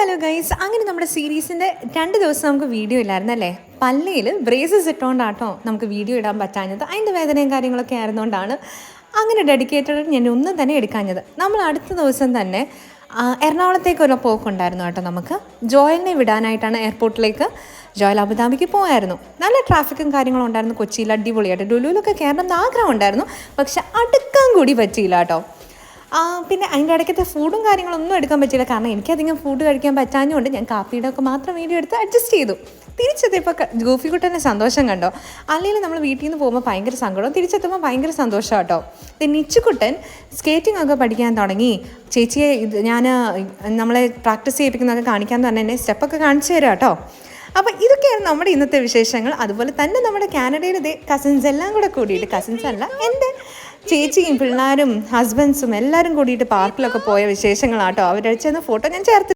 Hello guys, അങ്ങനെ നമ്മുടെ സീരീസിൻ്റെ 2 ദിവസം നമുക്ക് വീഡിയോ ഇല്ലായിരുന്നല്ലേ. പല്ലിയിൽ ബ്രേസസ് ഇട്ടുകൊണ്ടാട്ടോ നമുക്ക് വീഡിയോ ഇടാൻ പറ്റാഞ്ഞത്. അതിൻ്റെ വേദനയും കാര്യങ്ങളൊക്കെ ആയിരുന്നുകൊണ്ടാണ് അങ്ങനെ ഡെഡിക്കേറ്റഡ് ഞാൻ ഒന്നും തന്നെ എടുക്കാഞ്ഞത്. നമ്മൾ അടുത്ത ദിവസം തന്നെ എറണാകുളത്തേക്കൊരു പോക്കുണ്ടായിരുന്നു കേട്ടോ. നമുക്ക് ജോയലിനെ വിടാനായിട്ടാണ് എയർപോർട്ടിലേക്ക്. ജോയൽ അബുദാബിക്ക് പോയായിരുന്നു. നല്ല ട്രാഫിക്കും കാര്യങ്ങളും ഉണ്ടായിരുന്നു. കൊച്ചിയിൽ അടിപൊളിയായിട്ട് ലുലുവിലൊക്കെ കയറണം എന്ന് ആഗ്രഹം ഉണ്ടായിരുന്നു, പക്ഷെ അടുക്കാൻ കൂടി പറ്റിയില്ല കേട്ടോ. പിന്നെ അതിൻ്റെ ഇടയ്ക്കത്തെ ഫുഡും കാര്യങ്ങളൊന്നും എടുക്കാൻ പറ്റില്ല, കാരണം എനിക്കധികം ഫുഡ് കഴിക്കാൻ പറ്റാഞ്ഞുകൊണ്ട് ഞാൻ കാപ്പിയുടെ ഒക്കെ മാത്രം വീഡിയോ എടുത്ത് അഡ്ജസ്റ്റ് ചെയ്തു. തിരിച്ചെത്തിയപ്പോൾ ഗോഫിക്കുട്ടൻ്റെ സന്തോഷം കണ്ടോ. അല്ലെങ്കിൽ നമ്മൾ വീട്ടിൽ നിന്ന് പോകുമ്പോൾ ഭയങ്കര സങ്കടവും, തിരിച്ചെത്തുമ്പോൾ ഭയങ്കര സന്തോഷം കേട്ടോ. നിച്ചുകുട്ടൻ സ്കേറ്റിംഗ് ഒക്കെ പഠിക്കാൻ തുടങ്ങി. ചേച്ചിയെ ഞാൻ നമ്മളെ പ്രാക്ടീസ് ചെയ്യിപ്പിക്കുന്നതൊക്കെ കാണിക്കാൻ തന്നെ എന്നെ സ്റ്റെപ്പൊക്കെ കാണിച്ചു തരാം കേട്ടോ. അപ്പോൾ ഇതൊക്കെയാണ് നമ്മുടെ ഇന്നത്തെ വിശേഷങ്ങൾ. അതുപോലെ തന്നെ നമ്മുടെ കാനഡയിൽ ഇതേ കസിൻസ് എല്ലാം കൂടെ കൂടിയിട്ട്, കസിൻസ് അല്ല, എൻ്റെ ചേച്ചിയും പിള്ളേരും ഹസ്ബൻഡ്സും എല്ലാവരും കൂടിയിട്ട് പാർക്കിലൊക്കെ പോയ വിശേഷങ്ങളാട്ടോ. അവരടിച്ചെന്ന ഫോട്ടോ ഞാൻ ചേർത്ത്